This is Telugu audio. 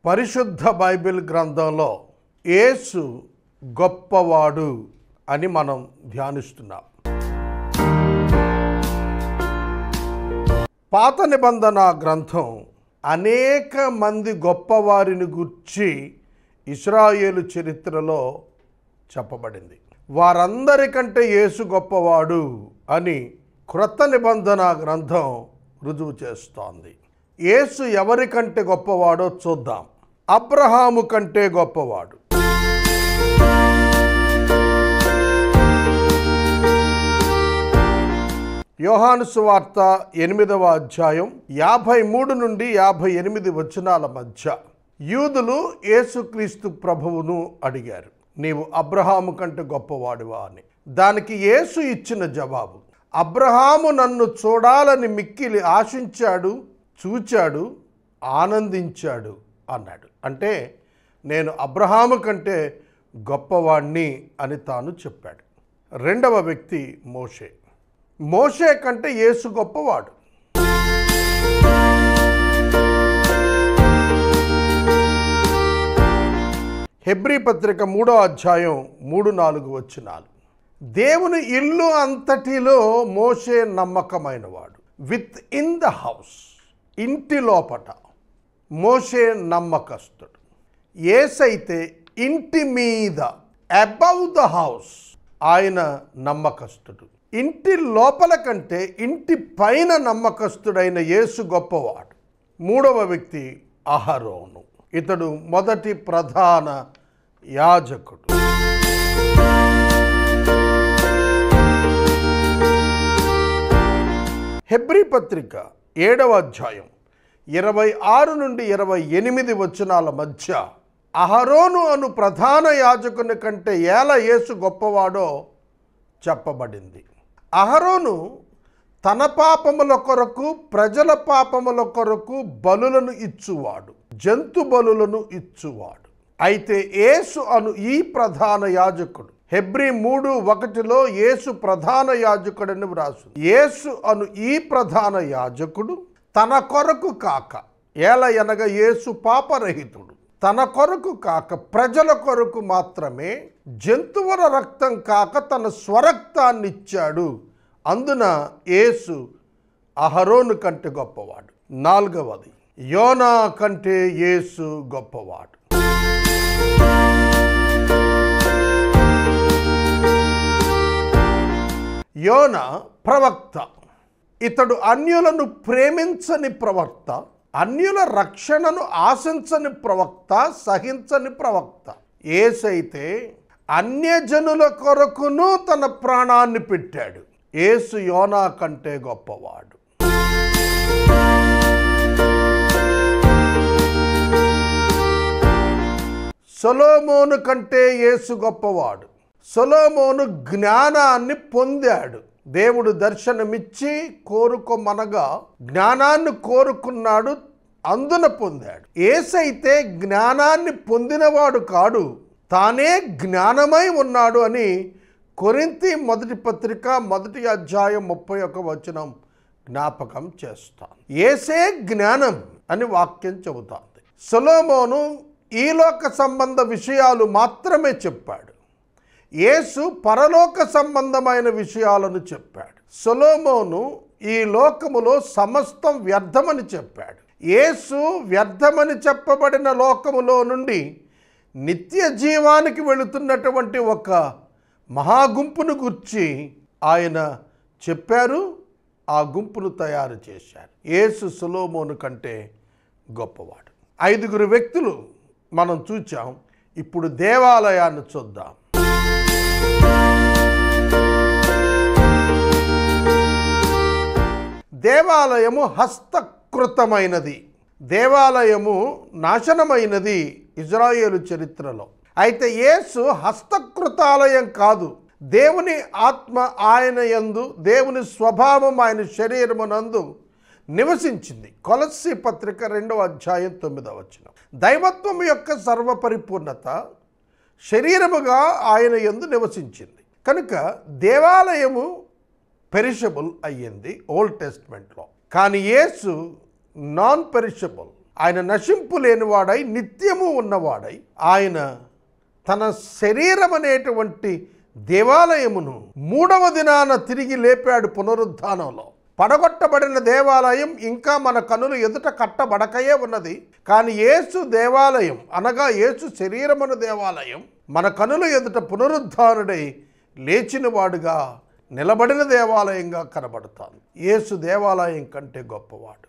పరిశుద్ధ బైబిల్ గ్రంథంలో యేసు గొప్పవాడు అని మనం ధ్యానిస్తున్నాం. పాత నిబంధన గ్రంథం అనేక మంది గొప్పవారిని గురించి ఇశ్రాయేలు చరిత్రలో చెప్పబడింది. వారందరికంటే యేసు గొప్పవాడు అని క్రొత్త నిబంధన గ్రంథం రుజువు చేస్తోంది. యేసు ఎవరికంటే గొప్పవాడో చూద్దాం. అబ్రహాము కంటే గొప్పవాడు. యోహాను సువార్త 8వ అధ్యాయం 53 నుండి 58 వచనాల మధ్య యూదులు యేసుక్రీస్తు ప్రభువును అడిగారు, నీవు అబ్రహాము కంటే గొప్పవాడివా అని. దానికి యేసు ఇచ్చిన జవాబు, అబ్రహాము నన్ను చూడాలని మిక్కిలి ఆశించాడు, చూచాడు, ఆనందించాడు అన్నాడు. అంటే నేను అబ్రహాము కంటే గొప్పవాణ్ణి అని తాను చెప్పాడు. రెండవ వ్యక్తి మోషే. మోషే కంటే యేసు గొప్పవాడు. హెబ్రీ పత్రిక 3వ అధ్యాయం 3-4 వచనాలు. దేవుని ఇల్లు అంతటిలో మోషే నమ్మకమైనవాడు. విత్ ఇన్ ద హౌస్, ఇంటి లోపట మోషే నమ్మకస్తుడు. యేసైతే ఇంటి మీద, అబౌవ్ ద హౌస్, ఆయన నమ్మకస్తుడు. ఇంటి లోపల కంటే ఇంటి పైన నమ్మకస్తుడైన యేసు గొప్పవాడు. మూడవ వ్యక్తి అహరోను. ఇతడు మొదటి ప్రధాన యాజకుడు. హెబ్రీ పత్రిక 7వ అధ్యాయం 26 నుండి 28 వచనాల మధ్య అహరోను అను ప్రధాన యాజకుని కంటే ఏల యేసు గొప్పవాడో చెప్పబడింది. అహరోను తన పాపముల కొరకు, ప్రజల పాపముల కొరకు బలులను ఇచ్చువాడు, జంతు బలులను ఇచ్చువాడు. అయితే యేసు అను ఈ ప్రధాన యాజకుడు, హెబ్రీ 3:1 యేసు ప్రధాన యాజకుడని వ్రాసు. యేసు అను ఈ ప్రధాన యాజకుడు తన కొరకు కాక, ఏలయనగా యేసు పాపరహితుడు, తన కొరకు కాక ప్రజల కొరకు మాత్రమే జంతువుల రక్తం కాక తన స్వరక్తాన్ని ఇచ్చాడు. అందున యేసు అహరోను కంటే గొప్పవాడు. నాలుగవది యోనా కంటే యేసు గొప్పవాడు. యోనా ప్రవక్త. ఇతడు అన్యులను ప్రేమించని ప్రవక్త, అన్యుల రక్షణను ఆశించని ప్రవక్త, సహించని ప్రవక్త. యేసైతే అన్యజనుల కొరకును తన ప్రాణాన్ని పెట్టాడు. యేసు యోనా కంటే గొప్పవాడు. సొలొమోను కంటే యేసు గొప్పవాడు. సొలొమోను జ్ఞానాన్ని పొందాడు. దేవుడు దర్శనమిచ్చి కోరుకోమనగా జ్ఞానాన్ని కోరుకున్నాడు, అందున పొందాడు. యేసైతే జ్ఞానాన్ని పొందినవాడు కాడు, తానే జ్ఞానమై ఉన్నాడు అని కొరింథీ మొదటి పత్రిక 1వ అధ్యాయం 31 వచనం జ్ఞాపకం చేస్తాను. యేసే జ్ఞానం అని వాక్యం చెబుతోంది. సొలొమోను ఈ లోక సంబంధ విషయాలు మాత్రమే చెప్పాడు. యేసు పరలోక సంబంధమైన విషయాలను చెప్పాడు. సొలొమోను ఈ లోకములో సమస్తం వ్యర్థమని చెప్పాడు. యేసు వ్యర్థమని చెప్పబడిన లోకములో నుండి నిత్య జీవానికి వెళుతున్నటువంటి ఒక మహాగుంపును గురించి ఆయన చెప్పారు. ఆ గుంపును తయారు చేశారు. యేసు సొలొమోను కంటే గొప్పవాడు. 5 వ్యక్తులు మనం చూచాం. ఇప్పుడు దేవాలయాన్ని చూద్దాం. దేవాలయము హస్తకృతమైనది. దేవాలయము నాశనమైనది ఇజ్రాయేలు చరిత్రలో. అయితే యేసు హస్తకృతాలయం కాదు. దేవుని ఆత్మ ఆయన యందు, దేవుని స్వభావం ఆయన శరీరమునందు నివసించింది. కొలస్సీ పత్రిక 2వ అధ్యాయం 9వ వచనం. దైవత్వం యొక్క సర్వపరిపూర్ణత శరీరముగా ఆయన యందు నివసించింది. కనుక దేవాలయము పెరిషబుల్ అయ్యింది ఓల్డ్ టెస్ట్మెంట్లో. కానీ యేసు నాన్ పెరిషబుల్, ఆయన నశింపు లేనివాడై నిత్యము ఉన్నవాడై ఆయన తన శరీరం అనేటువంటి దేవాలయమును 3వ దినాన తిరిగి లేపాడు పునరుద్ధానంలో. పడగొట్టబడిన దేవాలయం ఇంకా మన కనులు ఎదుట కట్టబడకయే ఉన్నది. కానీ యేసు దేవాలయం అనగా యేసు శరీరమున దేవాలయం మన కనుల ఎదుట పునరుద్ధానుడై లేచినవాడుగా నిలబడిన దేవాలయంగా కనబడతాను. యేసు దేవాలయం కంటే గొప్పవాడు.